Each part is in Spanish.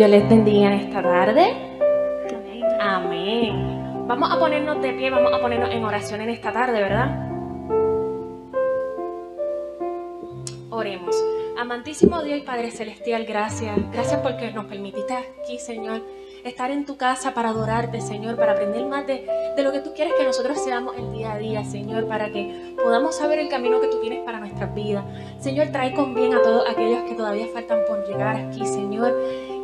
Dios les bendiga en esta tarde. Amén. Vamos a ponernos de pie, vamos a ponernos en oración en esta tarde, ¿verdad? Oremos. Amantísimo Dios y Padre Celestial, gracias. Gracias porque nos permitiste aquí, Señor, estar en tu casa para adorarte, Señor, para aprender más de lo que tú quieres que nosotros seamos el día a día, Señor, para que podamos saber el camino que tú tienes para nuestras vidas. Señor, trae con bien a todos aquellos que todavía faltan por llegar aquí, Señor.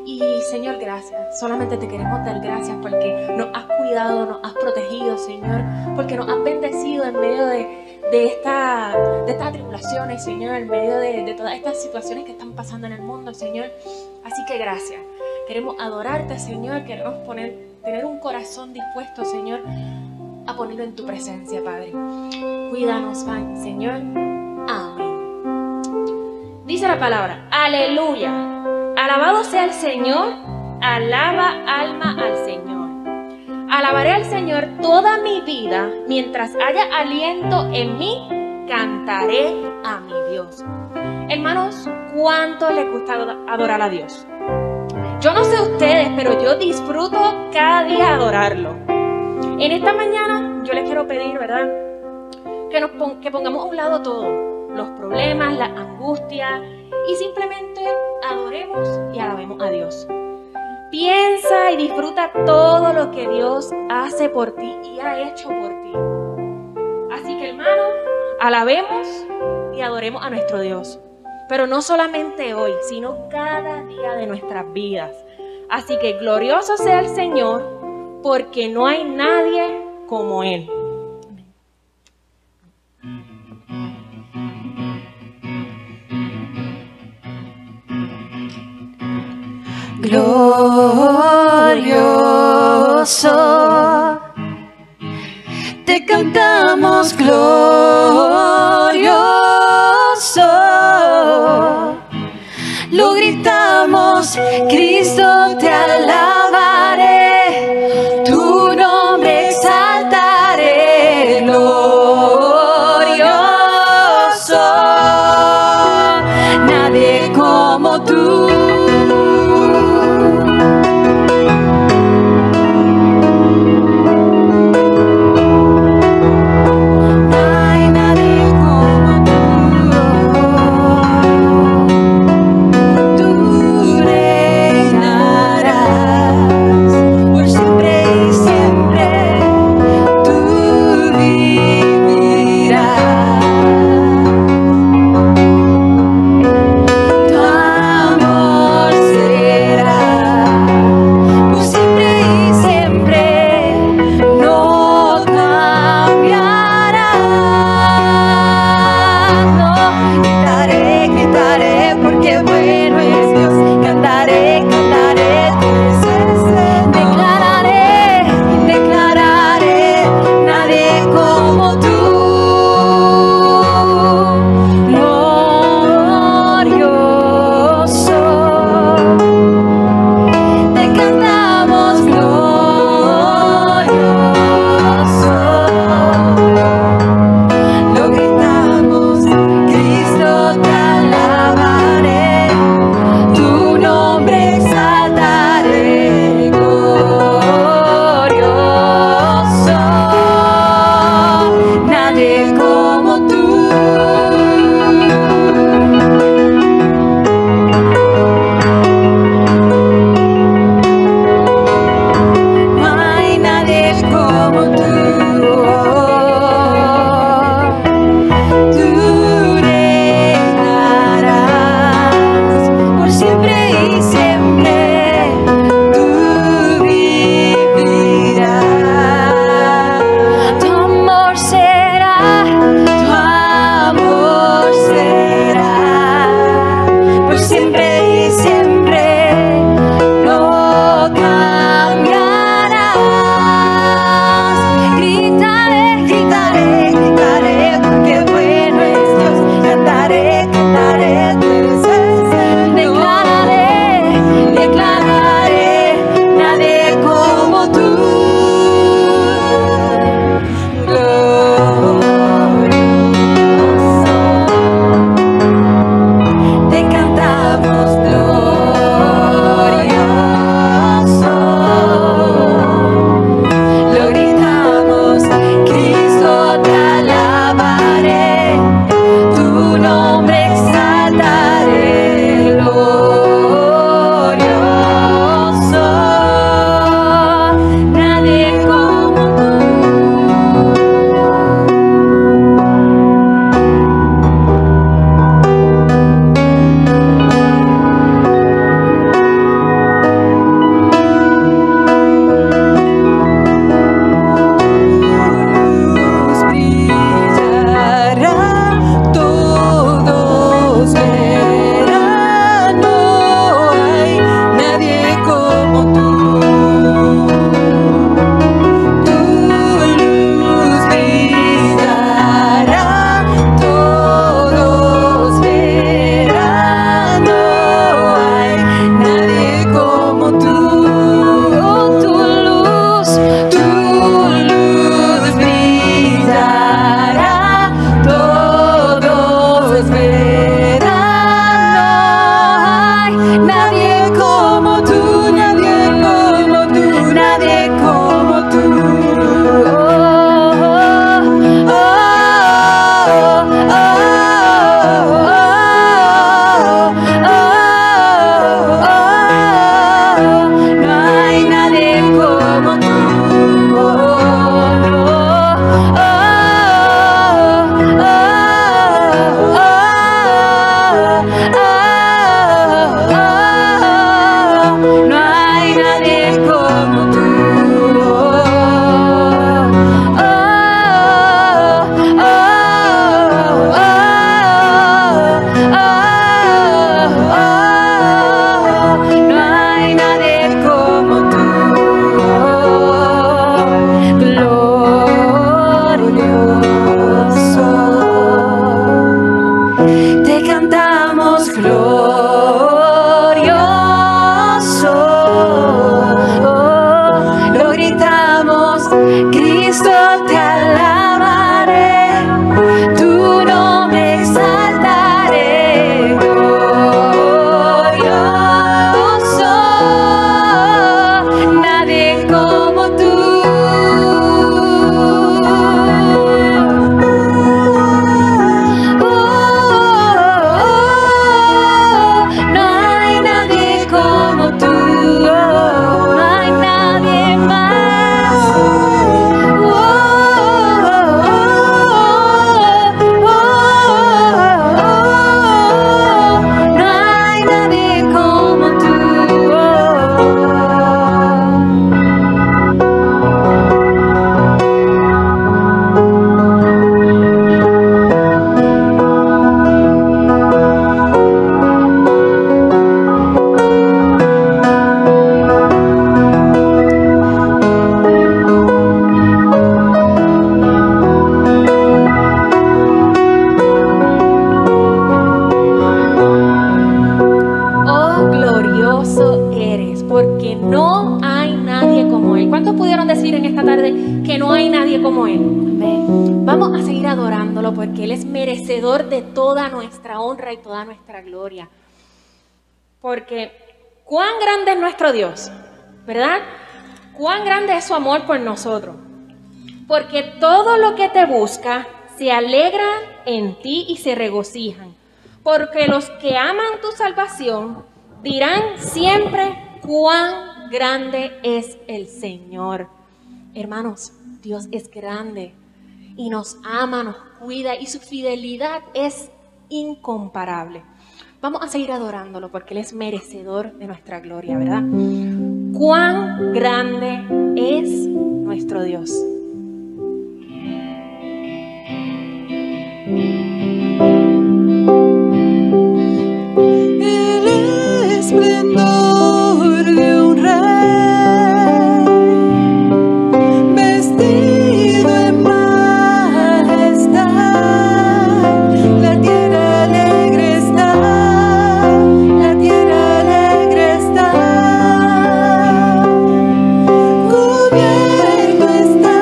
Y, Señor, gracias. Solamente te queremos dar gracias porque nos has cuidado, nos has protegido, Señor, porque nos has bendecido en medio de estas tribulaciones, Señor, en medio de todas estas situaciones que están pasando en el mundo, Señor. Así que gracias. Queremos adorarte, Señor. Queremos tener un corazón dispuesto, Señor, a ponerlo en tu presencia, Padre. Cuídanos, Señor. Amén. Dice la palabra, aleluya. Alabado sea el Señor. Alaba, alma, al Señor. Alabaré al Señor toda mi vida. Mientras haya aliento en mí, cantaré a mi Dios. Hermanos, ¿cuánto les gusta adorar a Dios? Yo no sé ustedes, pero yo disfruto cada día adorarlo. En esta mañana yo les quiero pedir, ¿verdad? Que pongamos a un lado todo, los problemas, las angustias, y simplemente adoremos y alabemos a Dios. Piensa y disfruta todo lo que Dios hace por ti y ha hecho por ti. Así que, hermanos, alabemos y adoremos a nuestro Dios. Pero no solamente hoy, sino cada día de nuestras vidas. Así que glorioso sea el Señor, porque no hay nadie como Él. Glorioso, te cantamos glorioso, lo gritamos, Cristo te alabaré, tu nombre exaltaré, glorioso, nadie como tú. Tú reinarás. nadie como Él. Amén. Vamos a seguir adorándolo porque Él es merecedor de toda nuestra honra y toda nuestra gloria. Porque cuán grande es nuestro Dios, ¿verdad? Cuán grande es su amor por nosotros. Porque todo lo que te busca se alegra en ti y se regocijan. Porque los que aman tu salvación dirán siempre cuán grande es el Señor. Hermanos, Dios es grande y nos ama, nos cuida y su fidelidad es incomparable. Vamos a seguir adorándolo porque Él es merecedor de nuestra gloria, ¿verdad? Cuán grande es nuestro Dios. El esplendor de un rey, vestido en majestad, la tierra alegre está, la tierra alegre está, cubierto está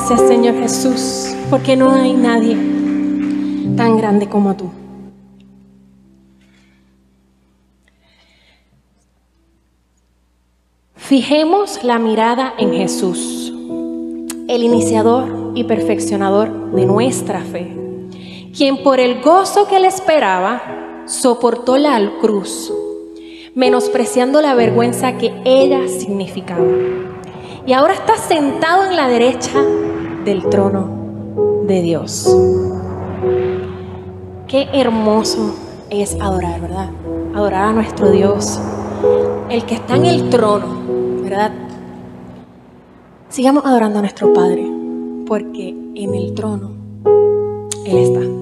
Gracias, Señor Jesús, porque no hay nadie tan grande como tú. Fijemos la mirada en Jesús, el iniciador y perfeccionador de nuestra fe, quien por el gozo que le esperaba soportó la cruz, menospreciando la vergüenza que ella significaba. Y ahora está sentado en la derecha del trono de Dios. Qué hermoso es adorar, ¿verdad? Adorar a nuestro Dios, el que está en el trono, ¿verdad? Sigamos adorando a nuestro Padre, porque en el trono Él está.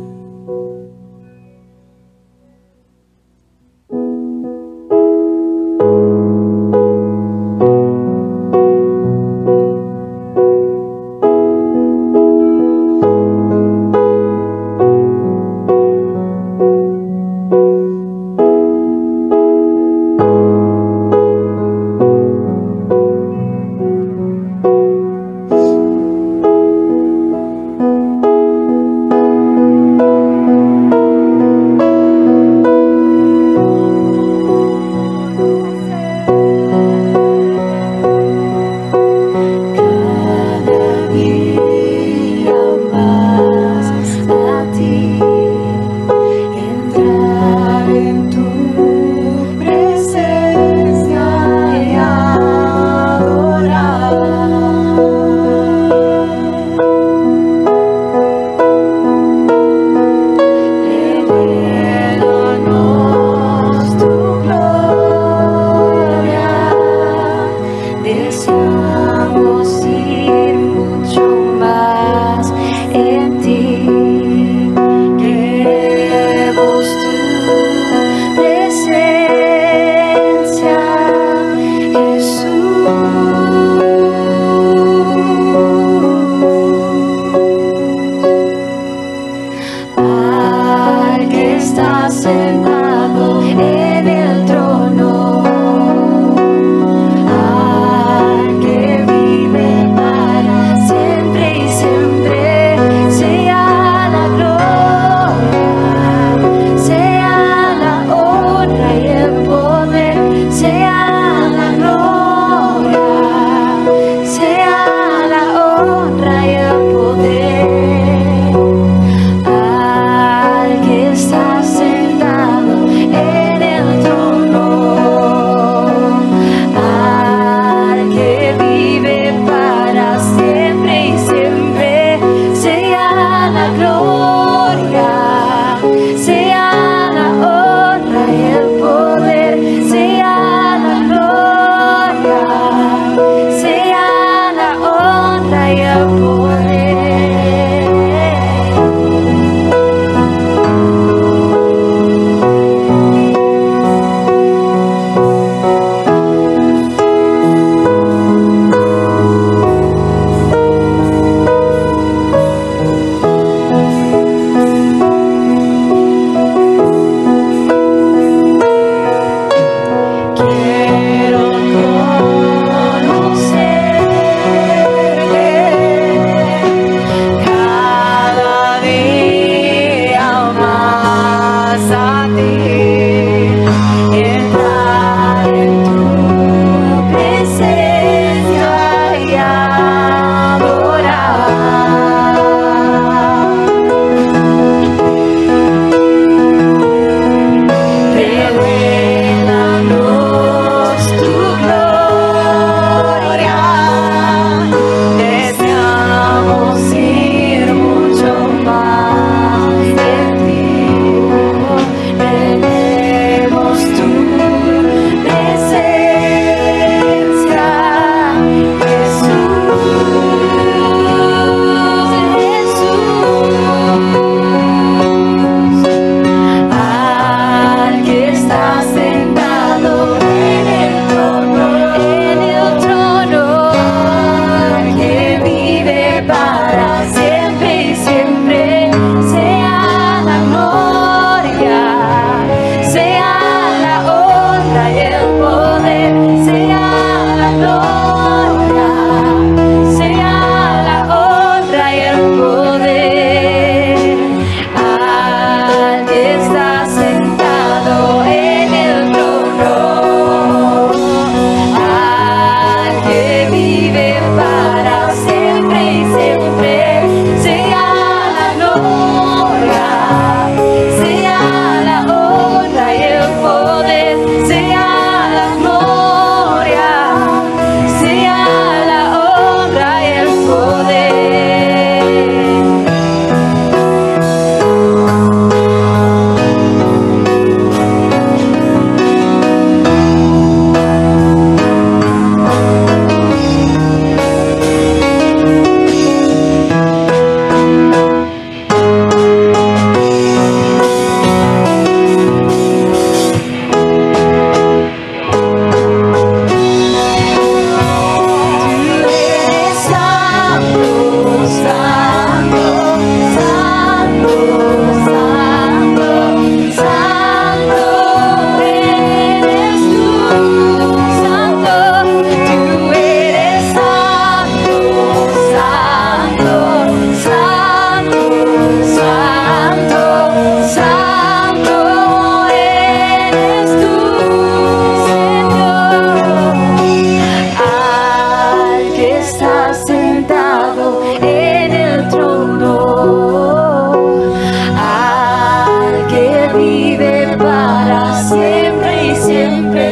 siempre.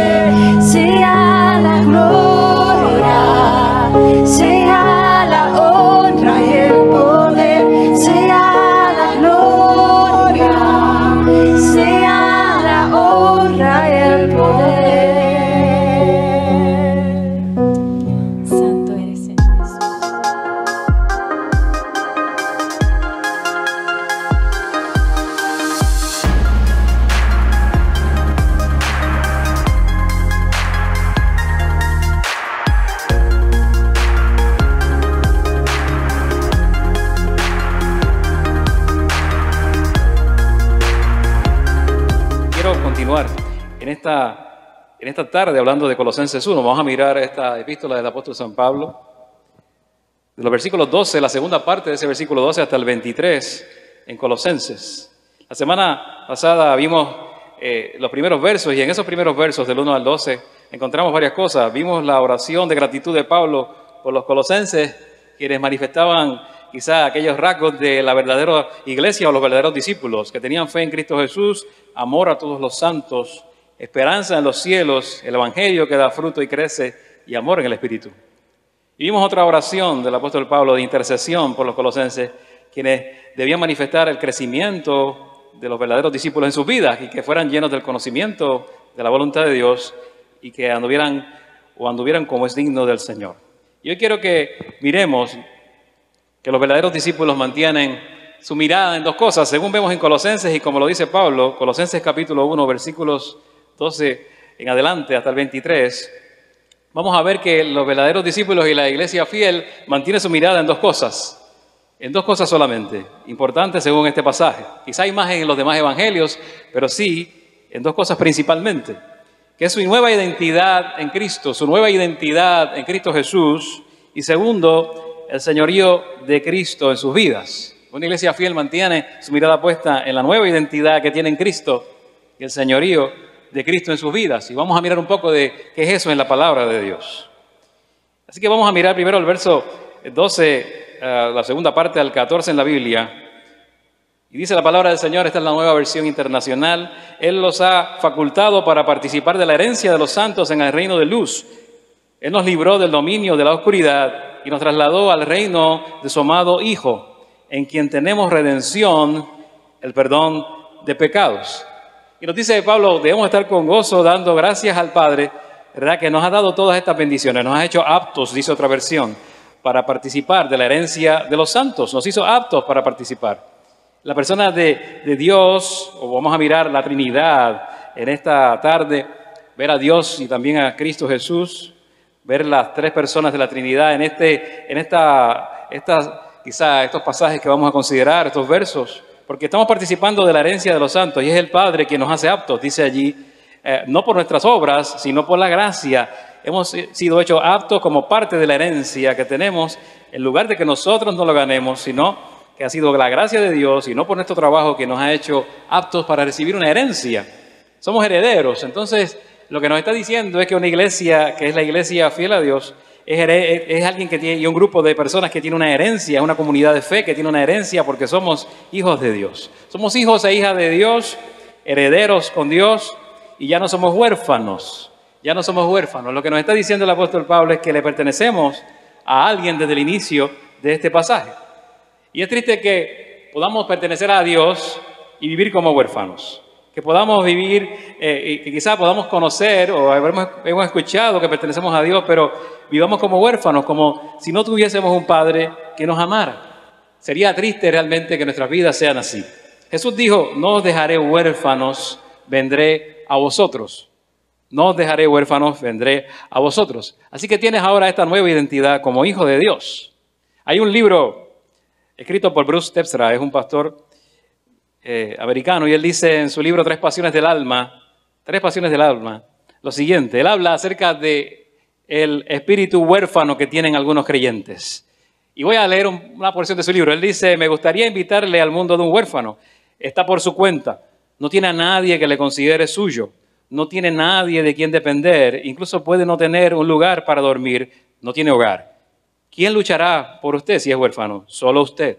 Sea la gloria, sea la honra y el poder, sea la gloria, sea la honra y el poder. Santo eres, Señor Jesús. Quiero continuar en esta tarde hablando de Colosenses 1. Vamos a mirar esta epístola del apóstol San Pablo, de los versículos 12, la segunda parte de ese versículo 12 hasta el 23 en Colosenses. La semana pasada vimos los primeros versos, y en esos primeros versos del 1 al 12 encontramos varias cosas. Vimos la oración de gratitud de Pablo por los colosenses, quienes manifestaban quizá aquellos rasgos de la verdadera iglesia o los verdaderos discípulos, que tenían fe en Cristo Jesús, amor a todos los santos, esperanza en los cielos, el evangelio que da fruto y crece, y amor en el Espíritu. Y vimos otra oración del apóstol Pablo de intercesión por los colosenses, quienes debían manifestar el crecimiento de los verdaderos discípulos en sus vidas y que fueran llenos del conocimiento de la voluntad de Dios y que anduvieran como es digno del Señor. Y hoy quiero que miremos que los verdaderos discípulos mantienen su mirada en dos cosas, según vemos en Colosenses, y como lo dice Pablo, Colosenses capítulo 1, versículos 12 en adelante hasta el 23, vamos a ver que los verdaderos discípulos y la iglesia fiel mantienen su mirada en dos cosas solamente, importantes según este pasaje. Quizá hay más en los demás evangelios, pero sí en dos cosas principalmente, que es su nueva identidad en Cristo, su nueva identidad en Cristo Jesús, y segundo, el señorío de Cristo en sus vidas. Una iglesia fiel mantiene su mirada puesta en la nueva identidad que tiene en Cristo y el señorío de Cristo en sus vidas. Y vamos a mirar un poco de qué es eso en la palabra de Dios. Así que vamos a mirar primero el verso 12, la segunda parte al 14 en la Biblia. Y dice la palabra del Señor, esta es la nueva versión internacional: Él los ha facultado para participar de la herencia de los santos en el reino de luz. Él nos libró del dominio de la oscuridad y nos trasladó al reino de su amado Hijo, en quien tenemos redención, el perdón de pecados. Y nos dice Pablo, debemos estar con gozo dando gracias al Padre, ¿verdad?, que nos ha dado todas estas bendiciones, nos ha hecho aptos, dice otra versión, para participar de la herencia de los santos, nos hizo aptos para participar. La persona de Dios, o vamos a mirar la Trinidad en esta tarde, ver a Dios y también a Cristo Jesús, ver las tres personas de la Trinidad quizá estos pasajes que vamos a considerar, estos versos, porque estamos participando de la herencia de los santos y es el Padre quien nos hace aptos, dice allí, no por nuestras obras, sino por la gracia. Hemos sido hechos aptos como parte de la herencia que tenemos, en lugar de que nosotros no lo ganemos, sino que ha sido la gracia de Dios y no por nuestro trabajo que nos ha hecho aptos para recibir una herencia. Somos herederos. Entonces, lo que nos está diciendo es que una iglesia, que es la iglesia fiel a Dios, es alguien que tiene, y un grupo de personas que tiene una herencia, una comunidad de fe que tiene una herencia porque somos hijos de Dios. Somos hijos e hijas de Dios, herederos con Dios, y ya no somos huérfanos. Ya no somos huérfanos. Lo que nos está diciendo el apóstol Pablo es que le pertenecemos a alguien desde el inicio de este pasaje. Y es triste que podamos pertenecer a Dios y vivir como huérfanos. Que podamos vivir, que quizás podamos conocer o hemos escuchado que pertenecemos a Dios, pero vivamos como huérfanos, como si no tuviésemos un Padre que nos amara. Sería triste realmente que nuestras vidas sean así. Jesús dijo, no os dejaré huérfanos, vendré a vosotros. No os dejaré huérfanos, vendré a vosotros. Así que tienes ahora esta nueva identidad como hijo de Dios. Hay un libro escrito por Bruce Tepstra, es un pastor americano, y él dice en su libro Tres Pasiones del Alma, lo siguiente. Él habla acerca de el espíritu huérfano que tienen algunos creyentes. Y voy a leer una porción de su libro. Él dice, me gustaría invitarle al mundo de un huérfano. Está por su cuenta. No tiene a nadie que le considere suyo. No tiene nadie de quien depender. Incluso puede no tener un lugar para dormir. No tiene hogar. ¿Quién luchará por usted si es huérfano? Solo usted.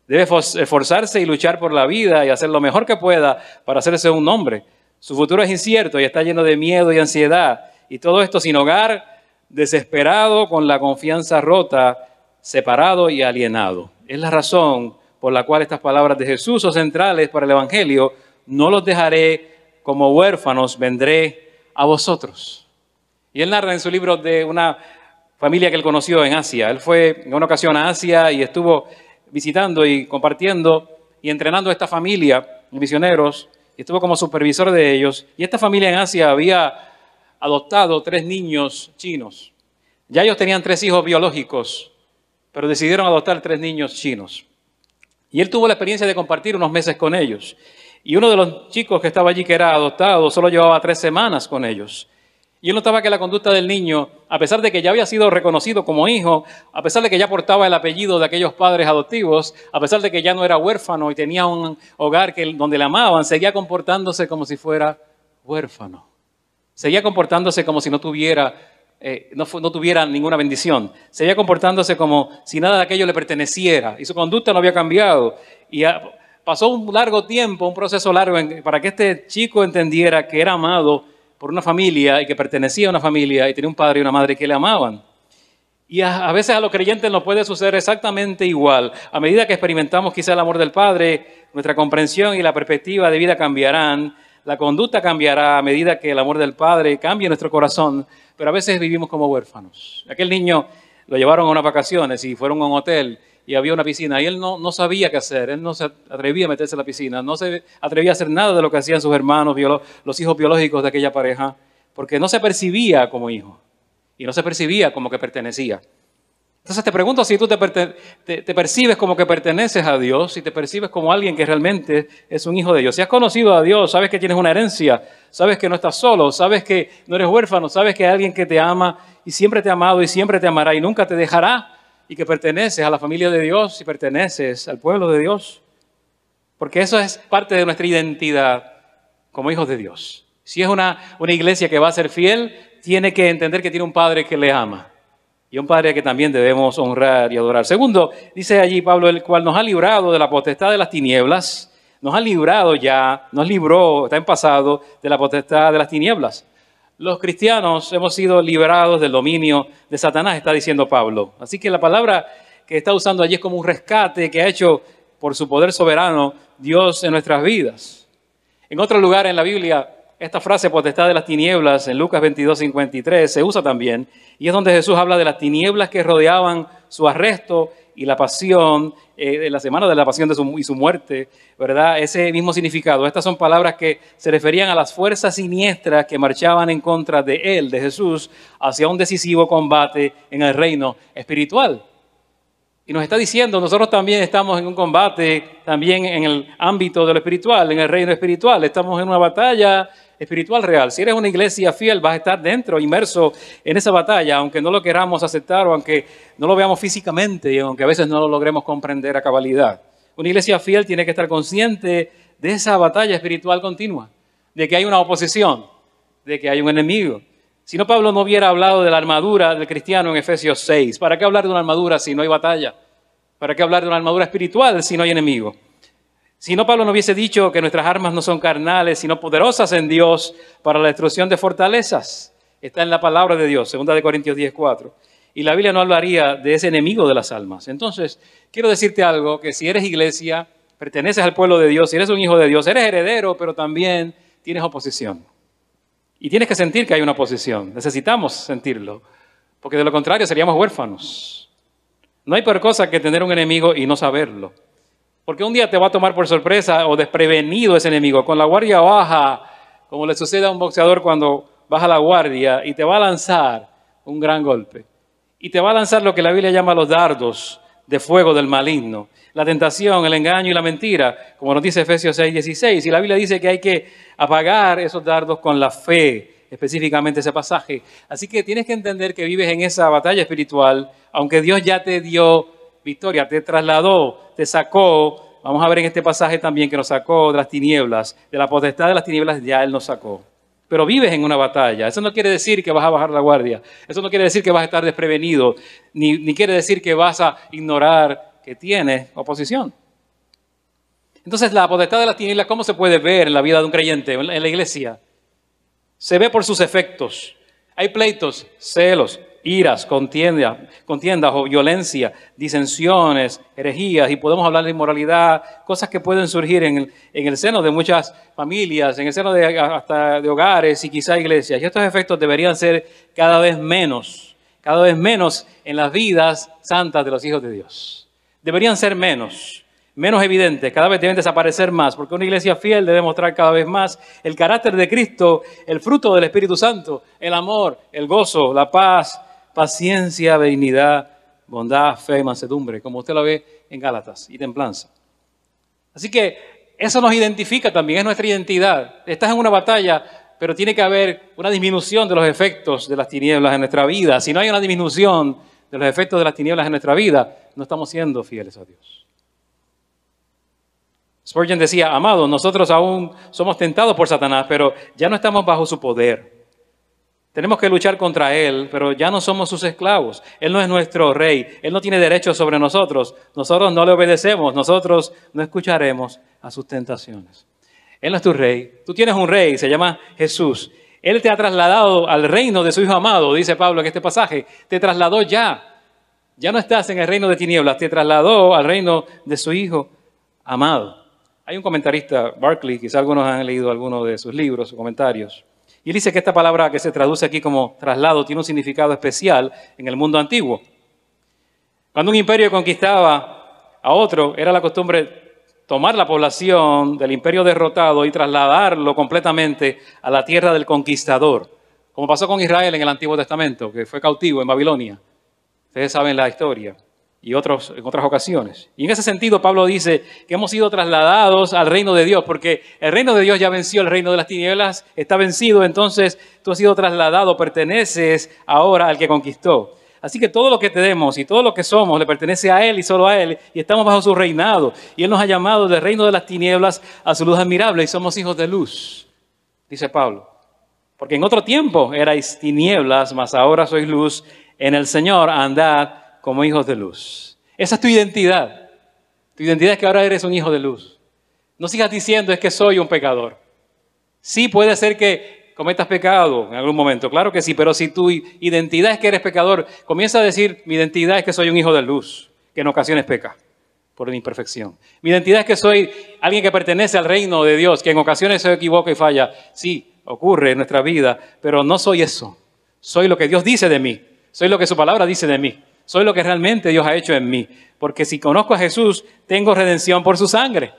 Debe esforzarse y luchar por la vida y hacer lo mejor que pueda para hacerse un nombre. Su futuro es incierto y está lleno de miedo y ansiedad. Y todo esto sin hogar, desesperado, con la confianza rota, separado y alienado. Es la razón por la cual estas palabras de Jesús son centrales para el Evangelio. No los dejaré como huérfanos, vendré a vosotros. Y él narra en su libro de una familia que él conoció en Asia. Él fue en una ocasión a Asia y estuvo visitando y compartiendo y entrenando a esta familia de misioneros. Y estuvo como supervisor de ellos. Y esta familia en Asia había adoptado 3 niños chinos. Ya ellos tenían 3 hijos biológicos, pero decidieron adoptar 3 niños chinos. Y él tuvo la experiencia de compartir unos meses con ellos. Y uno de los chicos que estaba allí, que era adoptado, solo llevaba 3 semanas con ellos. Y él notaba que la conducta del niño, a pesar de que ya había sido reconocido como hijo, a pesar de que ya portaba el apellido de aquellos padres adoptivos, a pesar de que ya no era huérfano y tenía un hogar donde le amaban, seguía comportándose como si fuera huérfano. Seguía comportándose como si no tuviera ninguna bendición. Seguía comportándose como si nada de aquello le perteneciera. Y su conducta no había cambiado. Y pasó un largo tiempo, un proceso largo, para que este chico entendiera que era amado por una familia y que pertenecía a una familia y tenía un padre y una madre que le amaban. Y a veces a los creyentes nos puede suceder exactamente igual. A medida que experimentamos quizá el amor del Padre, nuestra comprensión y la perspectiva de vida cambiarán. La conducta cambiará a medida que el amor del Padre cambie nuestro corazón, pero a veces vivimos como huérfanos. Aquel niño lo llevaron a unas vacaciones y fueron a un hotel y había una piscina y él no sabía qué hacer, él no se atrevía a meterse en la piscina, no se atrevía a hacer nada de lo que hacían sus hermanos, los hijos biológicos de aquella pareja, porque no se percibía como hijo y no se percibía como que pertenecía. Entonces te pregunto si tú te percibes como que perteneces a Dios, si te percibes como alguien que realmente es un hijo de Dios. Si has conocido a Dios, sabes que tienes una herencia, sabes que no estás solo, sabes que no eres huérfano, sabes que hay alguien que te ama y siempre te ha amado y siempre te amará y nunca te dejará, y que perteneces a la familia de Dios y perteneces al pueblo de Dios. Porque eso es parte de nuestra identidad como hijos de Dios. Si es una iglesia que va a ser fiel, tiene que entender que tiene un Padre que le ama. Y un Padre que también debemos honrar y adorar. Segundo, dice allí Pablo, el cual nos ha librado de la potestad de las tinieblas, nos ha librado ya, nos libró, está en pasado, de la potestad de las tinieblas. Los cristianos hemos sido liberados del dominio de Satanás, está diciendo Pablo. Así que la palabra que está usando allí es como un rescate que ha hecho por su poder soberano Dios en nuestras vidas. En otro lugar en la Biblia, esta frase potestad de las tinieblas, en Lucas 22:53, se usa también, y es donde Jesús habla de las tinieblas que rodeaban su arresto y la pasión, la semana de la pasión y su muerte, ¿verdad? Ese mismo significado. Estas son palabras que se referían a las fuerzas siniestras que marchaban en contra de él, de Jesús, hacia un decisivo combate en el reino espiritual. Y nos está diciendo, nosotros también estamos en un combate, también en el ámbito de lo espiritual, en el reino espiritual. Estamos en una batalla espiritual real. Si eres una iglesia fiel, vas a estar dentro, inmerso en esa batalla, aunque no lo queramos aceptar o aunque no lo veamos físicamente y aunque a veces no lo logremos comprender a cabalidad. Una iglesia fiel tiene que estar consciente de esa batalla espiritual continua, de que hay una oposición, de que hay un enemigo. Si no, Pablo no hubiera hablado de la armadura del cristiano en Efesios 6. ¿Para qué hablar de una armadura si no hay batalla? ¿Para qué hablar de una armadura espiritual si no hay enemigo? Si no, Pablo no hubiese dicho que nuestras armas no son carnales, sino poderosas en Dios para la destrucción de fortalezas. Está en la palabra de Dios, 2 Corintios 10:4. Y la Biblia no hablaría de ese enemigo de las almas. Entonces, quiero decirte algo, que si eres iglesia, perteneces al pueblo de Dios, si eres un hijo de Dios, eres heredero, pero también tienes oposición. Y tienes que sentir que hay una oposición. Necesitamos sentirlo, porque de lo contrario seríamos huérfanos. No hay peor cosa que tener un enemigo y no saberlo. Porque un día te va a tomar por sorpresa o desprevenido ese enemigo, con la guardia baja, como le sucede a un boxeador cuando baja la guardia, y te va a lanzar un gran golpe. Y te va a lanzar lo que la Biblia llama los dardos de fuego del maligno. La tentación, el engaño y la mentira, como nos dice Efesios 6:16. Y la Biblia dice que hay que apagar esos dardos con la fe, específicamente ese pasaje. Así que tienes que entender que vives en esa batalla espiritual, aunque Dios ya te dio victoria, te trasladó, te sacó. Vamos a ver en este pasaje también que nos sacó de las tinieblas, de la potestad de las tinieblas ya Él nos sacó. Pero vives en una batalla. Eso no quiere decir que vas a bajar la guardia. Eso no quiere decir que vas a estar desprevenido, ni quiere decir que vas a ignorar que tienes oposición. Entonces, la potestad de las tinieblas, ¿cómo se puede ver en la vida de un creyente, en la iglesia? Se ve por sus efectos. Hay pleitos, celos, iras, contiendas o violencia, disensiones, herejías, y podemos hablar de inmoralidad, cosas que pueden surgir en el seno de muchas familias, en el seno hasta de hogares y quizá iglesias. Y estos efectos deberían ser cada vez menos en las vidas santas de los hijos de Dios. Deberían ser menos evidentes, cada vez deben desaparecer más, porque una iglesia fiel debe mostrar cada vez más el carácter de Cristo, el fruto del Espíritu Santo, el amor, el gozo, la paz, paciencia, benignidad, bondad, fe y mansedumbre, como usted lo ve en Gálatas, y templanza. Así que eso nos identifica también, es nuestra identidad. Estás en una batalla, pero tiene que haber una disminución de los efectos de las tinieblas en nuestra vida. Si no hay una disminución de los efectos de las tinieblas en nuestra vida, no estamos siendo fieles a Dios. Spurgeon decía, amados, nosotros aún somos tentados por Satanás, pero ya no estamos bajo su poder. Tenemos que luchar contra él, pero ya no somos sus esclavos. Él no es nuestro rey. Él no tiene derecho sobre nosotros. Nosotros no le obedecemos. Nosotros no escucharemos a sus tentaciones. Él no es tu rey. Tú tienes un rey, se llama Jesús. Él te ha trasladado al reino de su Hijo amado, dice Pablo en este pasaje. Te trasladó ya. Ya no estás en el reino de tinieblas. Te trasladó al reino de su Hijo amado. Hay un comentarista, Barclay, quizá algunos han leído algunos de sus libros o comentarios. Y él dice que esta palabra que se traduce aquí como traslado tiene un significado especial en el mundo antiguo. Cuando un imperio conquistaba a otro, era la costumbre tomar la población del imperio derrotado y trasladarlo completamente a la tierra del conquistador, como pasó con Israel en el Antiguo Testamento, que fue cautivo en Babilonia. Ustedes saben la historia. Y en otras ocasiones. Y en ese sentido Pablo dice que hemos sido trasladados al reino de Dios, porque el reino de Dios ya venció, el reino de las tinieblas está vencido, entonces tú has sido trasladado, perteneces ahora al que conquistó. Así que todo lo que tenemos y todo lo que somos le pertenece a Él y solo a Él, y estamos bajo su reinado. Y Él nos ha llamado del reino de las tinieblas a su luz admirable, y somos hijos de luz, dice Pablo. Porque en otro tiempo erais tinieblas, mas ahora sois luz en el Señor, andad como hijos de luz. Esa es tu identidad. Tu identidad es que ahora eres un hijo de luz. No sigas diciendo es que soy un pecador. Sí, puede ser que cometas pecado en algún momento, claro que sí, pero si tu identidad es que eres pecador, comienza a decir, mi identidad es que soy un hijo de luz, que en ocasiones peca por mi imperfección. Mi identidad es que soy alguien que pertenece al reino de Dios, que en ocasiones se equivoca y falla. Sí, ocurre en nuestra vida, pero no soy eso. Soy lo que Dios dice de mí. Soy lo que su palabra dice de mí. Soy lo que realmente Dios ha hecho en mí. Porque si conozco a Jesús, tengo redención por su sangre.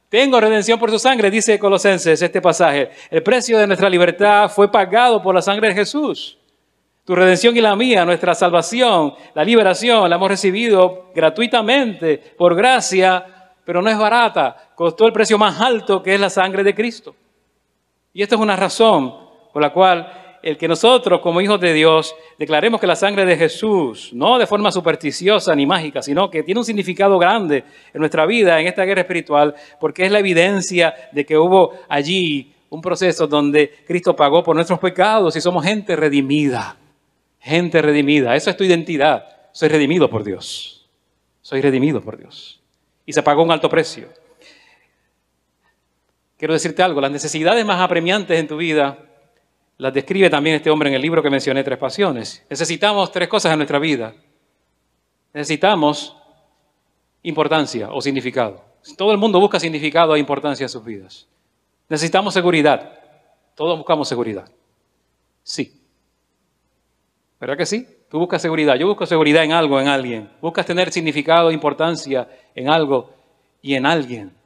Tengo redención por su sangre, dice Colosenses este pasaje. El precio de nuestra libertad fue pagado por la sangre de Jesús. Tu redención y la mía, nuestra salvación, la liberación, la hemos recibido gratuitamente, por gracia, pero no es barata. Costó el precio más alto, que es la sangre de Cristo. Y esta es una razón por la cual el que nosotros, como hijos de Dios, declaremos que la sangre de Jesús, no de forma supersticiosa ni mágica, sino que tiene un significado grande en nuestra vida, en esta guerra espiritual, porque es la evidencia de que hubo allí un proceso donde Cristo pagó por nuestros pecados y somos gente redimida. Gente redimida. Eso es tu identidad. Soy redimido por Dios. Soy redimido por Dios. Y se pagó un alto precio. Quiero decirte algo, las necesidades más apremiantes en tu vida las describe también este hombre en el libro que mencioné, Tres Pasiones. Necesitamos tres cosas en nuestra vida. Necesitamos importancia o significado. Todo el mundo busca significado e importancia en sus vidas. Necesitamos seguridad. Todos buscamos seguridad. Sí. ¿Verdad que sí? Tú buscas seguridad. Yo busco seguridad en algo, en alguien. Buscas tener significado e importancia en algo y en alguien.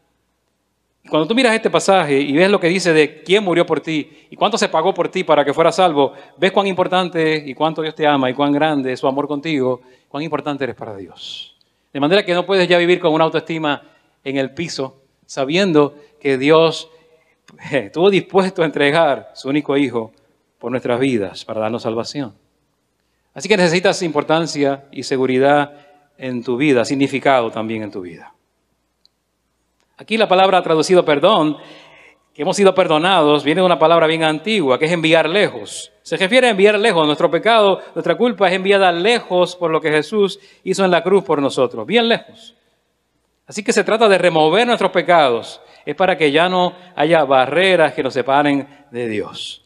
Cuando tú miras este pasaje y ves lo que dice de quién murió por ti y cuánto se pagó por ti para que fueras salvo, ves cuán importante y cuánto Dios te ama y cuán grande es su amor contigo, cuán importante eres para Dios. De manera que no puedes ya vivir con una autoestima en el piso, sabiendo que Dios estuvo dispuesto a entregar su único Hijo por nuestras vidas para darnos salvación. Así que necesitas importancia y seguridad en tu vida, significado también en tu vida. Aquí la palabra traducido perdón, que hemos sido perdonados, viene de una palabra bien antigua, que es enviar lejos. Se refiere a enviar lejos. Nuestro pecado, nuestra culpa es enviada lejos por lo que Jesús hizo en la cruz por nosotros, bien lejos. Así que se trata de remover nuestros pecados. Es para que ya no haya barreras que nos separen de Dios.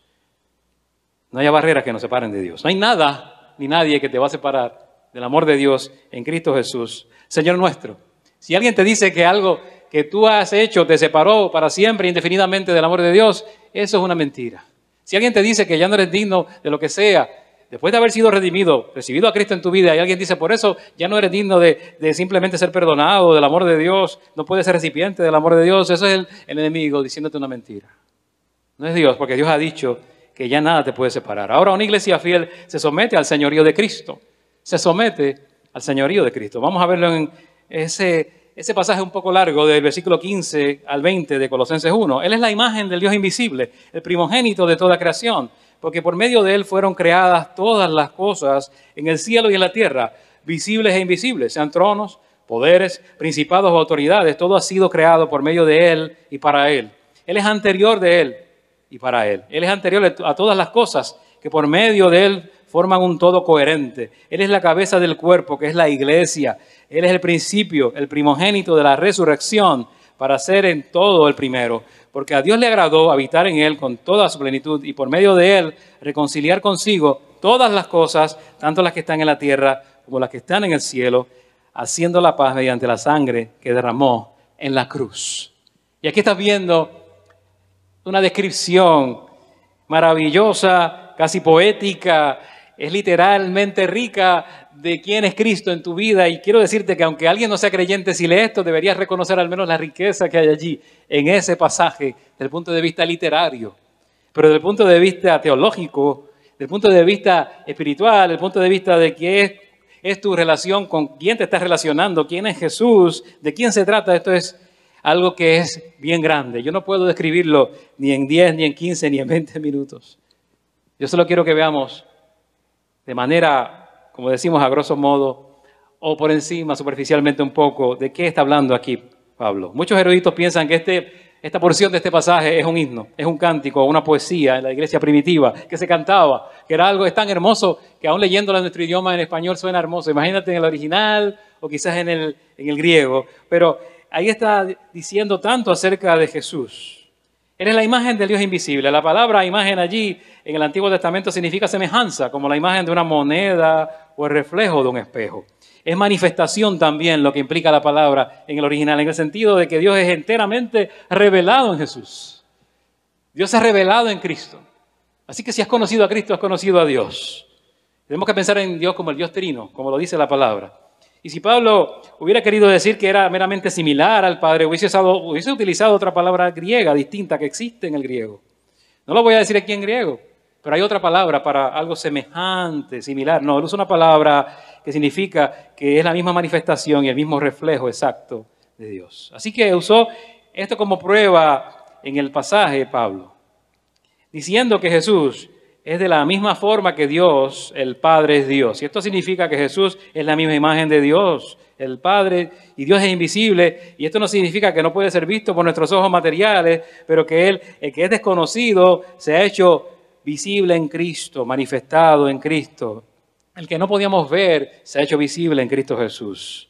No haya barreras que nos separen de Dios. No hay nada ni nadie que te va a separar del amor de Dios en Cristo Jesús, Señor nuestro. Si alguien te dice que algo que tú has hecho te separó para siempre, indefinidamente del amor de Dios, eso es una mentira. Si alguien te dice que ya no eres digno de lo que sea, después de haber sido redimido, recibido a Cristo en tu vida, y alguien dice, por eso ya no eres digno de simplemente ser perdonado del amor de Dios, no puedes ser recipiente del amor de Dios, eso es el enemigo diciéndote una mentira. No es Dios, porque Dios ha dicho que ya nada te puede separar. Ahora una iglesia fiel se somete al señorío de Cristo. Se somete al señorío de Cristo. Vamos a verlo en ese pasaje un poco largo del versículo 15 al 20 de Colosenses 1. Él es la imagen del Dios invisible, el primogénito de toda creación, porque por medio de Él fueron creadas todas las cosas en el cielo y en la tierra, visibles e invisibles, sean tronos, poderes, principados o autoridades. Todo ha sido creado por medio de Él y para Él. Él es anterior de Él y para Él. Él es anterior a todas las cosas que por medio de Él forman un todo coherente. Él es la cabeza del cuerpo, que es la iglesia. Él es el principio, el primogénito de la resurrección, para ser en todo el primero. Porque a Dios le agradó habitar en Él con toda su plenitud y por medio de Él reconciliar consigo todas las cosas, tanto las que están en la tierra como las que están en el cielo, haciendo la paz mediante la sangre que derramó en la cruz. Y aquí estás viendo una descripción maravillosa, casi poética, es literalmente rica de quién es Cristo en tu vida. Y quiero decirte que aunque alguien no sea creyente, si lee esto, deberías reconocer al menos la riqueza que hay allí, en ese pasaje, desde el punto de vista literario. Pero desde el punto de vista teológico, desde el punto de vista espiritual, desde el punto de vista de qué es tu relación, con quién te estás relacionando, quién es Jesús, de quién se trata, esto es algo que es bien grande. Yo no puedo describirlo ni en 10, ni en 15, ni en 20 minutos. Yo solo quiero que veamos de manera, como decimos a grosso modo, o por encima, superficialmente un poco, de qué está hablando aquí Pablo. Muchos eruditos piensan que esta porción de este pasaje es un himno, es un cántico, una poesía en la iglesia primitiva, que se cantaba, que era algo tan hermoso que aún leyéndolo en nuestro idioma en español suena hermoso. Imagínate en el original o quizás en el griego, pero ahí está diciendo tanto acerca de Jesús. Él es la imagen del Dios invisible. La palabra imagen allí en el Antiguo Testamento significa semejanza, como la imagen de una moneda o el reflejo de un espejo. Es manifestación también lo que implica la palabra en el original, en el sentido de que Dios es enteramente revelado en Jesús. Dios se ha revelado en Cristo. Así que si has conocido a Cristo, has conocido a Dios. Tenemos que pensar en Dios como el Dios trino, como lo dice la palabra. Y si Pablo hubiera querido decir que era meramente similar al Padre, hubiese utilizado otra palabra griega distinta que existe en el griego. No lo voy a decir aquí en griego, pero hay otra palabra para algo semejante, similar. No, él usa una palabra que significa que es la misma manifestación y el mismo reflejo exacto de Dios. Así que usó esto como prueba en el pasaje, Pablo, diciendo que Jesús es de la misma forma que Dios, el Padre es Dios. Y esto significa que Jesús es la misma imagen de Dios, el Padre, y Dios es invisible. Y esto no significa que no puede ser visto por nuestros ojos materiales, pero que Él, el que es desconocido, se ha hecho visible en Cristo, manifestado en Cristo. El que no podíamos ver se ha hecho visible en Cristo Jesús.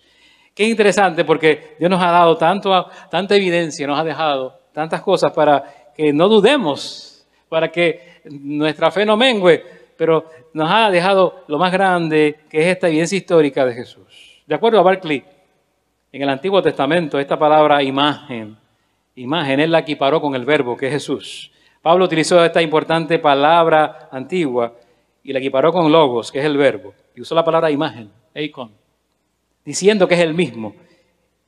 Qué interesante, porque Dios nos ha dado tanta evidencia, nos ha dejado tantas cosas para que no dudemos, para que nuestra fe no mengue, pero nos ha dejado lo más grande, que es esta evidencia histórica de Jesús. De acuerdo a Barclay, en el Antiguo Testamento, esta palabra imagen, él la equiparó con el verbo, que es Jesús. Pablo utilizó esta importante palabra antigua y la equiparó con logos, que es el verbo, y usó la palabra imagen, eikon, diciendo que es el mismo.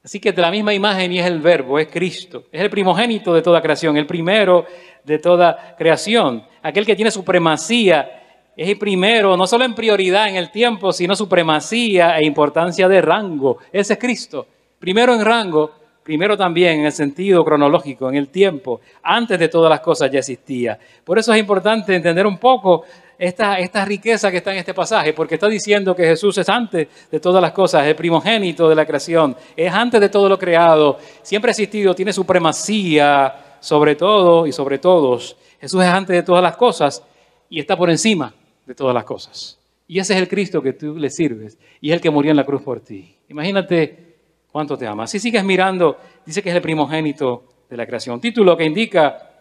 Así que de la misma imagen y es el verbo, es Cristo. Es el primogénito de toda creación, el primero de toda creación. Aquel que tiene supremacía, es el primero, no solo en prioridad en el tiempo, sino supremacía e importancia de rango. Ese es Cristo. Primero en rango, primero también en el sentido cronológico, en el tiempo. Antes de todas las cosas ya existía. Por eso es importante entender un poco esta riqueza que está en este pasaje, porque está diciendo que Jesús es antes de todas las cosas, el primogénito de la creación, es antes de todo lo creado, siempre ha existido, tiene supremacía sobre todo y sobre todos. Jesús es antes de todas las cosas y está por encima de todas las cosas. Y ese es el Cristo que tú le sirves y es el que murió en la cruz por ti. Imagínate cuánto te ama. Si sigues mirando, dice que es el primogénito de la creación. Título que indica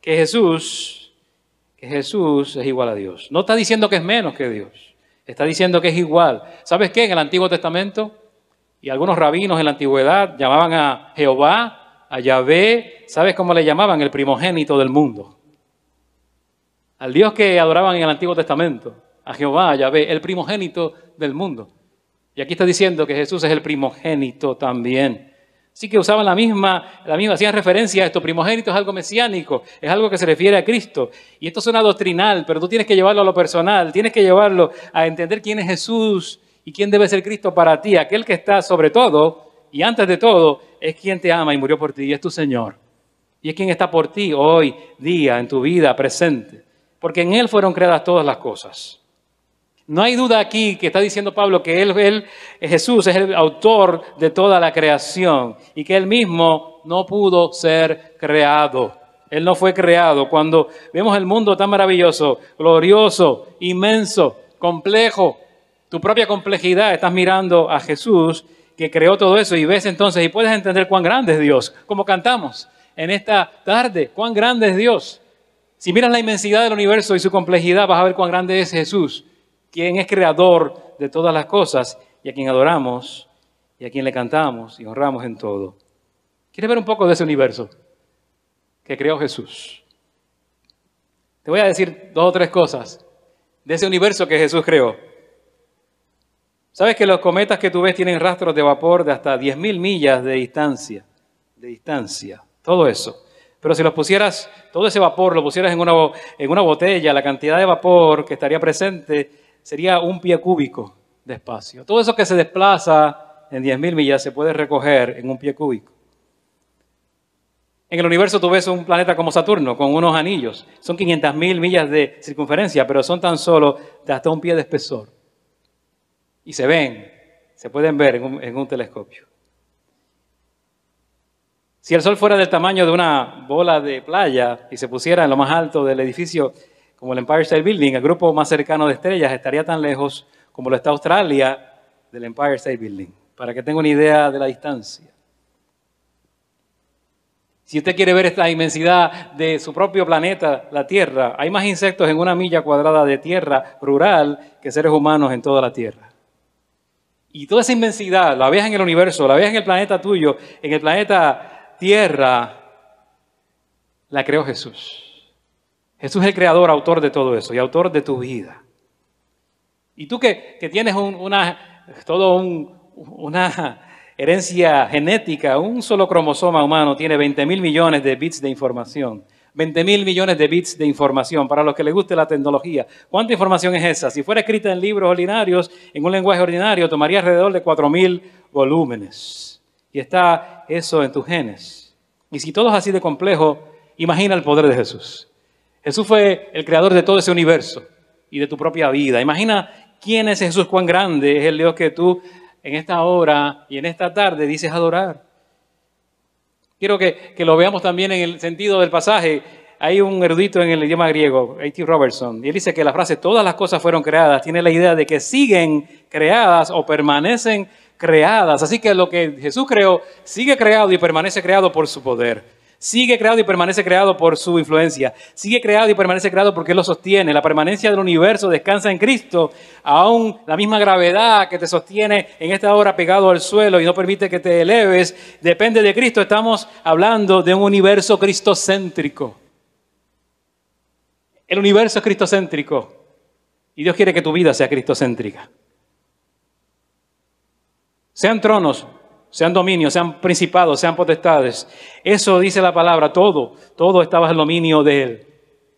que Jesús es igual a Dios. No está diciendo que es menos que Dios. Está diciendo que es igual. ¿Sabes qué? En el Antiguo Testamento, y algunos rabinos en la antigüedad llamaban a Jehová, a Yahvé, ¿sabes cómo le llamaban? El primogénito del mundo. Al Dios que adoraban en el Antiguo Testamento, a Jehová, a Yahvé, el primogénito del mundo. Y aquí está diciendo que Jesús es el primogénito también. Así que usaban la misma, hacían referencia a esto. Primogénito es algo mesiánico, es algo que se refiere a Cristo. Y esto suena doctrinal, pero tú tienes que llevarlo a lo personal, tienes que llevarlo a entender quién es Jesús y quién debe ser Cristo para ti. Aquel que está sobre todo y antes de todo es quien te ama y murió por ti y es tu Señor. Y es quien está por ti hoy día en tu vida presente. Porque en Él fueron creadas todas las cosas. No hay duda aquí que está diciendo Pablo que Jesús es el autor de toda la creación y que Él mismo no pudo ser creado. Él no fue creado. Cuando vemos el mundo tan maravilloso, glorioso, inmenso, complejo, tu propia complejidad, estás mirando a Jesús que creó todo eso y ves entonces y puedes entender cuán grande es Dios, como cantamos en esta tarde, cuán grande es Dios. Si miras la inmensidad del universo y su complejidad, vas a ver cuán grande es Jesús, quien es creador de todas las cosas y a quien adoramos y a quien le cantamos y honramos en todo. ¿Quieres ver un poco de ese universo que creó Jesús? Te voy a decir 2 o 3 cosas de ese universo que Jesús creó. ¿Sabes que los cometas que tú ves tienen rastros de vapor de hasta 10.000 millas de distancia? Todo eso. Pero si los pusieras, todo ese vapor, lo pusieras en una botella, la cantidad de vapor que estaría presente sería 1 pie cúbico de espacio. Todo eso que se desplaza en 10.000 millas se puede recoger en 1 pie cúbico. En el universo tú ves un planeta como Saturno con unos anillos. Son 500.000 millas de circunferencia, pero son tan solo de hasta 1 pie de espesor. Y se pueden ver en un telescopio. Si el sol fuera del tamaño de una bola de playa y se pusiera en lo más alto del edificio como el Empire State Building, el grupo más cercano de estrellas estaría tan lejos como lo está Australia del Empire State Building, para que tenga una idea de la distancia. Si usted quiere ver esta inmensidad de su propio planeta, la Tierra, hay más insectos en 1 milla cuadrada de tierra rural que seres humanos en toda la Tierra. Y toda esa inmensidad la ves en el universo, la ves en el planeta tuyo, en el planeta Tierra, la creó Jesús. Jesús es el creador, autor de todo eso y autor de tu vida. Y tú que tienes una herencia genética, un solo cromosoma humano tiene 20.000 millones de bits de información. 20.000 millones de bits de información. Para los que les guste la tecnología, ¿cuánta información es esa? Si fuera escrita en libros ordinarios, en un lenguaje ordinario, tomaría alrededor de 4.000 volúmenes. Y está eso en tus genes. Y si todo es así de complejo, imagina el poder de Jesús. Jesús fue el creador de todo ese universo y de tu propia vida. Imagina quién es Jesús, cuán grande es el Dios que tú en esta hora y en esta tarde dices adorar. Quiero que lo veamos también en el sentido del pasaje. Hay un erudito en el idioma griego, A.T. Robertson, y él dice que la frase todas las cosas fueron creadas tiene la idea de que siguen creadas o permanecen creadas. Así que lo que Jesús creó sigue creado y permanece creado por su poder. Sigue creado y permanece creado por su influencia. Sigue creado y permanece creado porque Él lo sostiene. La permanencia del universo descansa en Cristo. Aún la misma gravedad que te sostiene en esta hora pegado al suelo y no permite que te eleves, depende de Cristo. Estamos hablando de un universo cristocéntrico. El universo es cristocéntrico. Y Dios quiere que tu vida sea cristocéntrica. Sean tronos, sean dominios, sean principados, sean potestades. Eso dice la palabra, todo está bajo el dominio de Él.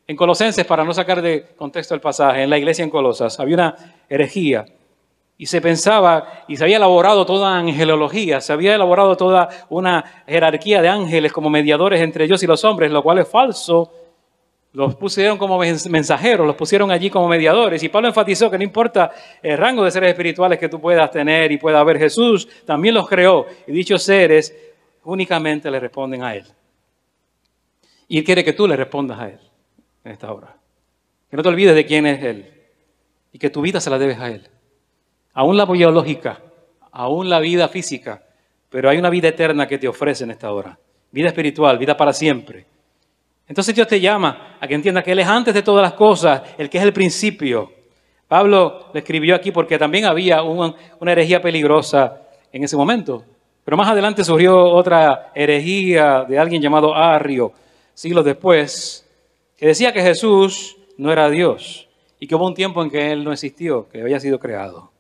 En Colosenses, para no sacar de contexto el pasaje, en la iglesia en Colosas había una herejía y se pensaba y se había elaborado toda angelología, se había elaborado toda una jerarquía de ángeles como mediadores entre Dios y los hombres, lo cual es falso. Los pusieron como mensajeros, los pusieron allí como mediadores. Y Pablo enfatizó que no importa el rango de seres espirituales que tú puedas tener y pueda haber, Jesús también los creó. Y dichos seres únicamente le responden a Él. Y Él quiere que tú le respondas a Él en esta hora. Que no te olvides de quién es Él. Y que tu vida se la debes a Él. Aún la biológica, aún la vida física, pero hay una vida eterna que te ofrece en esta hora. Vida espiritual, vida para siempre. Entonces Dios te llama a que entiendas que Él es antes de todas las cosas, el que es el principio. Pablo lo escribió aquí porque también había una herejía peligrosa en ese momento. Pero más adelante surgió otra herejía de alguien llamado Arrio, siglos después, que decía que Jesús no era Dios y que hubo un tiempo en que Él no existió, que había sido creado.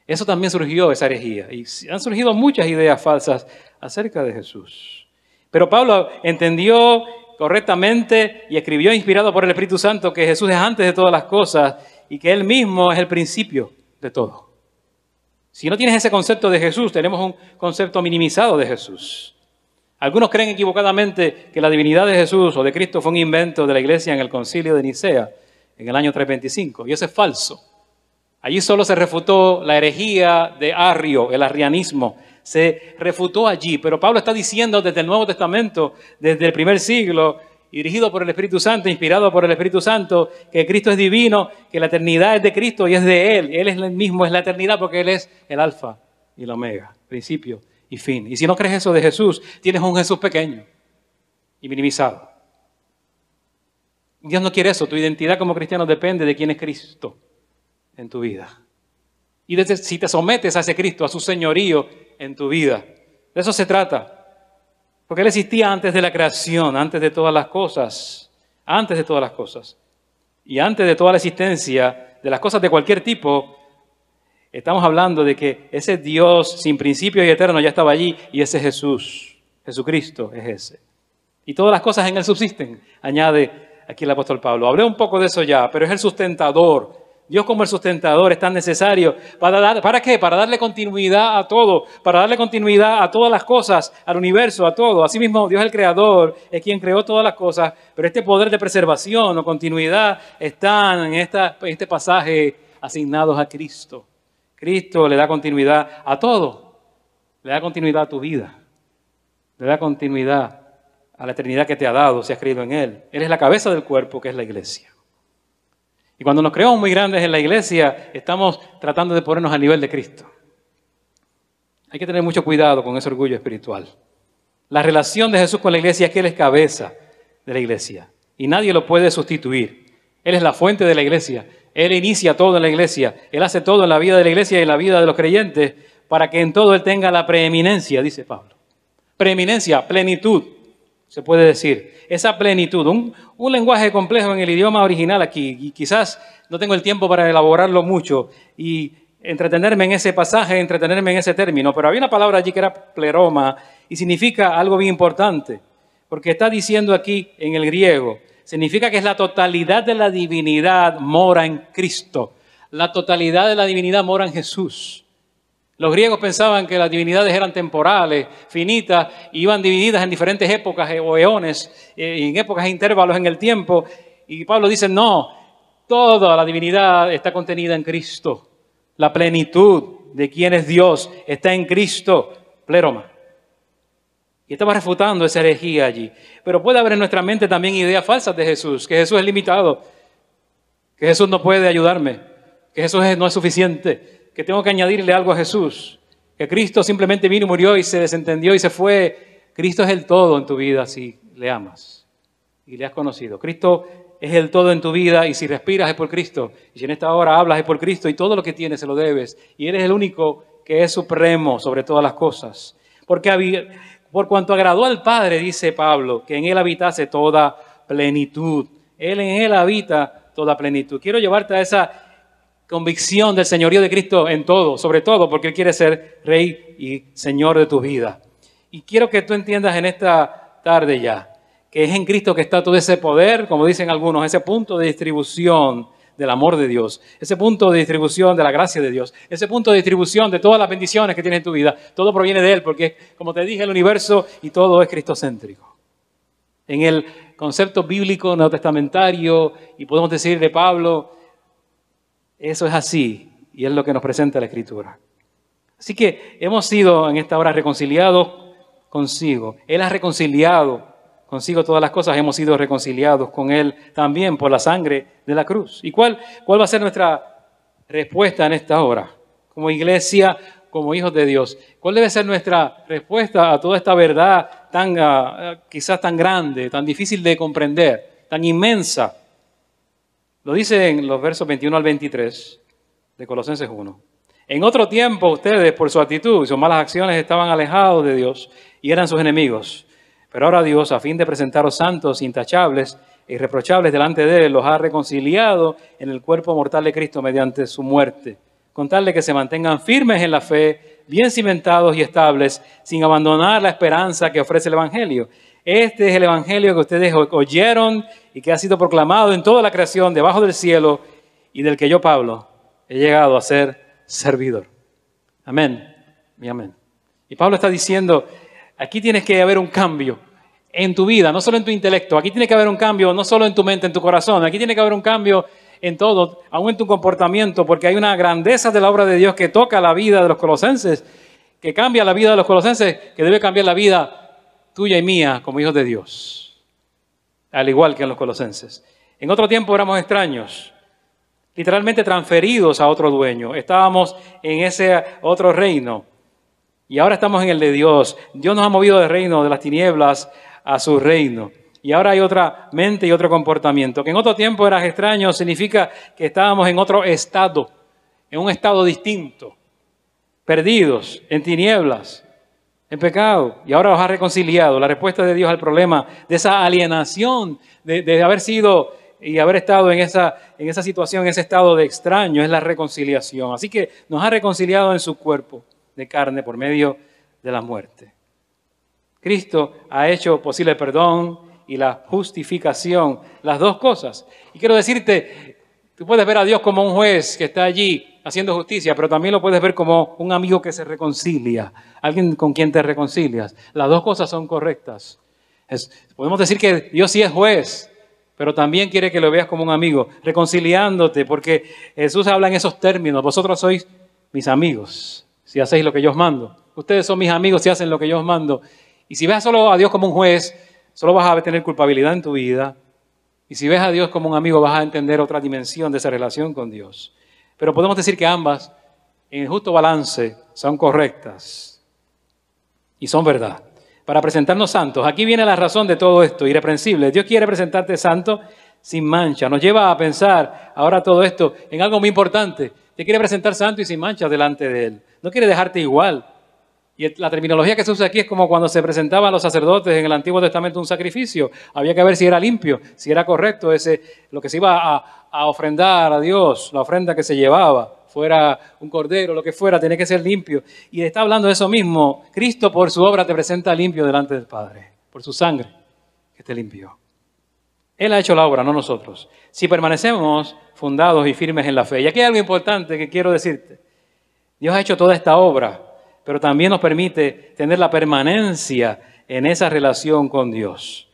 Eso también surgió, esa herejía. Y han surgido muchas ideas falsas acerca de Jesús. Pero Pablo entendió correctamente y escribió inspirado por el Espíritu Santo que Jesús es antes de todas las cosas y que Él mismo es el principio de todo. Si no tienes ese concepto de Jesús, tenemos un concepto minimizado de Jesús. Algunos creen equivocadamente que la divinidad de Jesús o de Cristo fue un invento de la iglesia en el concilio de Nicea en el año 325, y eso es falso. Allí solo se refutó la herejía de Arrio, el arrianismo. Se refutó allí, pero Pablo está diciendo desde el Nuevo Testamento, desde el primer siglo, dirigido por el Espíritu Santo, inspirado por el Espíritu Santo, que Cristo es divino, que la eternidad es de Cristo y es de Él. Él es el mismo, es la eternidad porque Él es el alfa y el omega, principio y fin. Y si no crees eso de Jesús, tienes un Jesús pequeño y minimizado. Dios no quiere eso. Tu identidad como cristiano depende de quién es Cristo en tu vida. Y si te sometes a ese Cristo, a su señorío en tu vida. De eso se trata. Porque Él existía antes de la creación, antes de todas las cosas. Antes de todas las cosas. Y antes de toda la existencia de las cosas de cualquier tipo, estamos hablando de que ese Dios sin principio y eterno ya estaba allí y ese Jesús, Jesucristo es ese. Y todas las cosas en Él subsisten, añade aquí el apóstol Pablo. Hablé un poco de eso ya, pero es el sustentador. Dios como el sustentador es tan necesario. ¿Para qué? Para darle continuidad a todo, para darle continuidad a todas las cosas, al universo, a todo. Asimismo, Dios el creador es quien creó todas las cosas, pero este poder de preservación o continuidad están en este pasaje asignados a Cristo. Cristo le da continuidad a todo. Le da continuidad a tu vida. Le da continuidad a la eternidad que te ha dado si has creído en Él. Él es la cabeza del cuerpo que es la iglesia. Y cuando nos creemos muy grandes en la iglesia, estamos tratando de ponernos al nivel de Cristo. Hay que tener mucho cuidado con ese orgullo espiritual. La relación de Jesús con la iglesia es que Él es cabeza de la iglesia y nadie lo puede sustituir. Él es la fuente de la iglesia. Él inicia todo en la iglesia. Él hace todo en la vida de la iglesia y en la vida de los creyentes para que en todo Él tenga la preeminencia, dice Pablo. Preeminencia, plenitud. Se puede decir, esa plenitud, un lenguaje complejo en el idioma original aquí, y quizás no tengo el tiempo para elaborarlo mucho y entretenerme en ese pasaje, entretenerme en ese término, pero había una palabra allí que era pleroma y significa algo bien importante, porque está diciendo aquí en el griego, significa que es la totalidad de la divinidad mora en Cristo, la totalidad de la divinidad mora en Jesús. Los griegos pensaban que las divinidades eran temporales, finitas, y iban divididas en diferentes épocas o eones, en épocas e intervalos en el tiempo. Y Pablo dice, no, toda la divinidad está contenida en Cristo. La plenitud de quién es Dios está en Cristo, pleroma. Y estaba refutando esa herejía allí. Pero puede haber en nuestra mente también ideas falsas de Jesús, que Jesús es limitado, que Jesús no puede ayudarme, que Jesús no es suficiente, que tengo que añadirle algo a Jesús, que Cristo simplemente vino y murió y se desentendió y se fue. Cristo es el todo en tu vida si le amas y le has conocido. Cristo es el todo en tu vida y si respiras es por Cristo. Y si en esta hora hablas es por Cristo y todo lo que tienes se lo debes. Y Él es el único que es supremo sobre todas las cosas. Porque por cuanto agradó al Padre, dice Pablo, que en Él habitase toda plenitud. En Él habita toda plenitud. Quiero llevarte a esa convicción del señorío de Cristo en todo, sobre todo porque Él quiere ser Rey y Señor de tu vida. Y quiero que tú entiendas en esta tarde ya, que es en Cristo que está todo ese poder, como dicen algunos, ese punto de distribución del amor de Dios, ese punto de distribución de la gracia de Dios, ese punto de distribución de todas las bendiciones que tienes en tu vida. Todo proviene de Él, porque como te dije, el universo y todo es cristocéntrico. En el concepto bíblico neotestamentario, y podemos decir de Pablo, eso es así, y es lo que nos presenta la Escritura. Así que hemos sido en esta hora reconciliados consigo. Él ha reconciliado consigo todas las cosas, hemos sido reconciliados con Él también por la sangre de la cruz. ¿Y cuál va a ser nuestra respuesta en esta hora? Como iglesia, como hijos de Dios? ¿Cuál debe ser nuestra respuesta a toda esta verdad tan quizás tan grande, tan difícil de comprender, tan inmensa? Lo dice en los versos 21 al 23 de Colosenses 1. En otro tiempo ustedes, por su actitud y sus malas acciones, estaban alejados de Dios y eran sus enemigos. Pero ahora Dios, a fin de presentaros santos, intachables e irreprochables delante de Él, los ha reconciliado en el cuerpo mortal de Cristo mediante su muerte, con tal de que se mantengan firmes en la fe, bien cimentados y estables, sin abandonar la esperanza que ofrece el Evangelio. Este es el Evangelio que ustedes oyeron y que ha sido proclamado en toda la creación debajo del cielo y del que yo, Pablo, he llegado a ser servidor. Amén y amén. Y Pablo está diciendo, aquí tienes que haber un cambio en tu vida, no solo en tu intelecto. Aquí tiene que haber un cambio, no solo en tu mente, en tu corazón. Aquí tiene que haber un cambio en todo, aún en tu comportamiento, porque hay una grandeza de la obra de Dios que toca la vida de los colosenses, que cambia la vida de los colosenses, que debe cambiar la vida tuya y mía como hijos de Dios, al igual que en los colosenses. En otro tiempo éramos extraños, literalmente transferidos a otro dueño. Estábamos en ese otro reino y ahora estamos en el de Dios. Dios nos ha movido del reino de las tinieblas a su reino. Y ahora hay otra mente y otro comportamiento. Que en otro tiempo eras extraño significa que estábamos en otro estado, en un estado distinto, perdidos, en tinieblas, en pecado. Y ahora los ha reconciliado. La respuesta de Dios al problema de esa alienación, de haber sido y haber estado en esa situación, en ese estado de extraño, es la reconciliación. Así que nos ha reconciliado en su cuerpo de carne por medio de la muerte. Cristo ha hecho posible el perdón y la justificación, las dos cosas. Y quiero decirte, tú puedes ver a Dios como un juez que está allí haciendo justicia, pero también lo puedes ver como un amigo que se reconcilia, alguien con quien te reconcilias. Las dos cosas son correctas. Podemos decir que Dios sí es juez, pero también quiere que lo veas como un amigo, reconciliándote, porque Jesús habla en esos términos. Vosotros sois mis amigos si hacéis lo que yo os mando. Ustedes son mis amigos si hacen lo que yo os mando. Y si ves solo a Dios como un juez, solo vas a tener culpabilidad en tu vida. Y si ves a Dios como un amigo, vas a entender otra dimensión de esa relación con Dios. Pero podemos decir que ambas, en el justo balance, son correctas y son verdad. Para presentarnos santos, aquí viene la razón de todo esto, irreprensible. Dios quiere presentarte santo sin mancha. Nos lleva a pensar ahora todo esto en algo muy importante. Te quiere presentar santo y sin mancha delante de Él. No quiere dejarte igual. Y la terminología que se usa aquí es como cuando se presentaban los sacerdotes en el Antiguo Testamento un sacrificio. Había que ver si era limpio, si era correcto lo que se iba a ofrendar a Dios, la ofrenda que se llevaba, fuera un cordero, lo que fuera, tenía que ser limpio. Y está hablando de eso mismo. Cristo por su obra te presenta limpio delante del Padre, por su sangre que te limpió. Él ha hecho la obra, no nosotros. Si permanecemos fundados y firmes en la fe. Y aquí hay algo importante que quiero decirte. Dios ha hecho toda esta obra, pero también nos permite tener la permanencia en esa relación con Dios.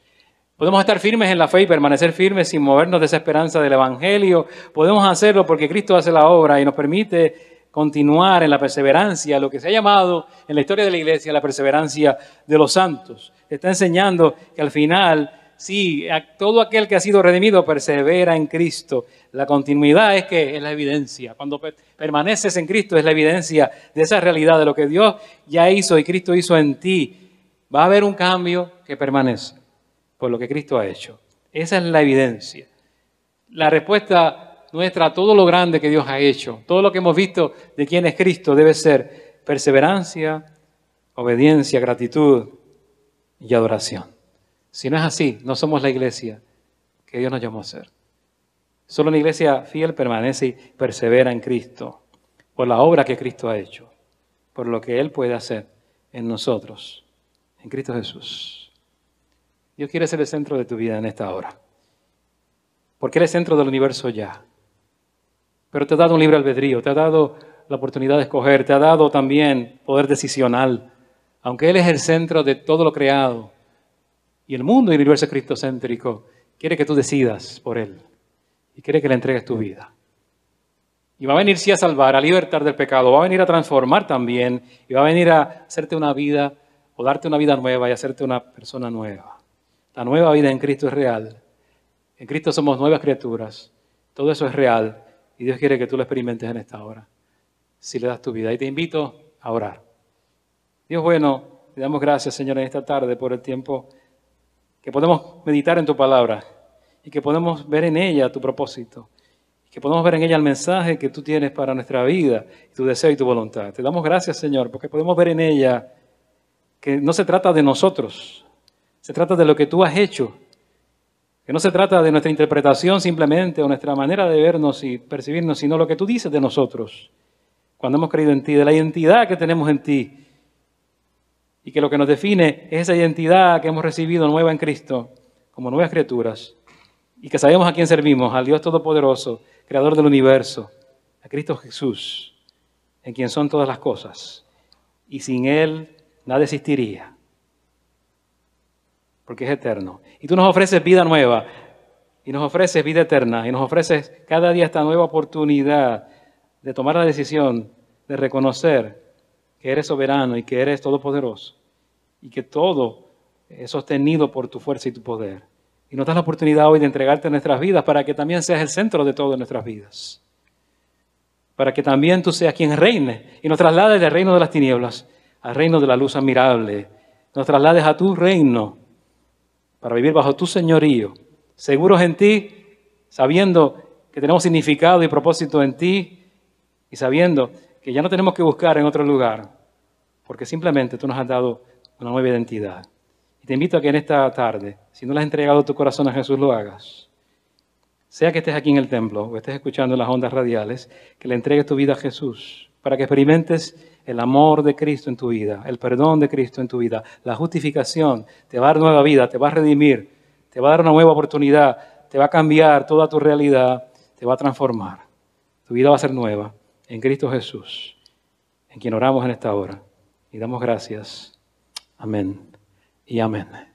Podemos estar firmes en la fe y permanecer firmes sin movernos de esa esperanza del Evangelio. Podemos hacerlo porque Cristo hace la obra y nos permite continuar en la perseverancia, lo que se ha llamado en la historia de la iglesia la perseverancia de los santos. Está enseñando que al final, sí, todo aquel que ha sido redimido persevera en Cristo. La continuidad es la evidencia. Cuando permaneces en Cristo es la evidencia de esa realidad, de lo que Dios ya hizo y Cristo hizo en ti. Va a haber un cambio que permanece por lo que Cristo ha hecho. Esa es la evidencia. La respuesta nuestra a todo lo grande que Dios ha hecho, todo lo que hemos visto de quién es Cristo, debe ser perseverancia, obediencia, gratitud y adoración. Si no es así, no somos la iglesia que Dios nos llamó a ser. Solo una iglesia fiel permanece y persevera en Cristo por la obra que Cristo ha hecho, por lo que Él puede hacer en nosotros, en Cristo Jesús. Dios quiere ser el centro de tu vida en esta hora, porque Él es centro del universo ya. Pero te ha dado un libre albedrío, te ha dado la oportunidad de escoger, te ha dado también poder decisional, aunque Él es el centro de todo lo creado. Y el mundo y el universo cristocéntrico quiere que tú decidas por Él y quiere que le entregues tu vida. Y va a venir sí a salvar, a libertar del pecado, va a venir a transformar también y va a venir a hacerte una vida o darte una vida nueva y hacerte una persona nueva. La nueva vida en Cristo es real. En Cristo somos nuevas criaturas. Todo eso es real y Dios quiere que tú lo experimentes en esta hora, si le das tu vida. Y te invito a orar. Dios bueno, te damos gracias, Señor, en esta tarde por el tiempo que podemos meditar en tu palabra y que podemos ver en ella tu propósito, y que podemos ver en ella el mensaje que tú tienes para nuestra vida, tu deseo y tu voluntad. Te damos gracias, Señor, porque podemos ver en ella que no se trata de nosotros, se trata de lo que tú has hecho, que no se trata de nuestra interpretación simplemente o nuestra manera de vernos y percibirnos, sino lo que tú dices de nosotros cuando hemos creído en ti, de la identidad que tenemos en ti, y que lo que nos define es esa identidad que hemos recibido nueva en Cristo, como nuevas criaturas, y que sabemos a quién servimos, al Dios Todopoderoso, Creador del universo, a Cristo Jesús, en quien son todas las cosas, y sin Él nada existiría, porque es eterno. Y tú nos ofreces vida nueva, y nos ofreces vida eterna, y nos ofreces cada día esta nueva oportunidad de tomar la decisión de reconocer que eres soberano y que eres todopoderoso, y que todo es sostenido por tu fuerza y tu poder. Y nos das la oportunidad hoy de entregarte nuestras vidas para que también seas el centro de todas nuestras vidas, para que también tú seas quien reine y nos traslades del reino de las tinieblas al reino de la luz admirable. Nos traslades a tu reino para vivir bajo tu señorío, seguros en ti, sabiendo que tenemos significado y propósito en ti, y sabiendo que ya no tenemos que buscar en otro lugar, porque simplemente tú nos has dado una nueva identidad. Y te invito a que en esta tarde, si no le has entregado tu corazón a Jesús, lo hagas. Sea que estés aquí en el templo o estés escuchando las ondas radiales, que le entregues tu vida a Jesús, para que experimentes el amor de Cristo en tu vida, el perdón de Cristo en tu vida, la justificación. Te va a dar nueva vida, te va a redimir, te va a dar una nueva oportunidad, te va a cambiar toda tu realidad, te va a transformar. Tu vida va a ser nueva en Cristo Jesús, en quien oramos en esta hora. Y damos gracias. Amén y amén.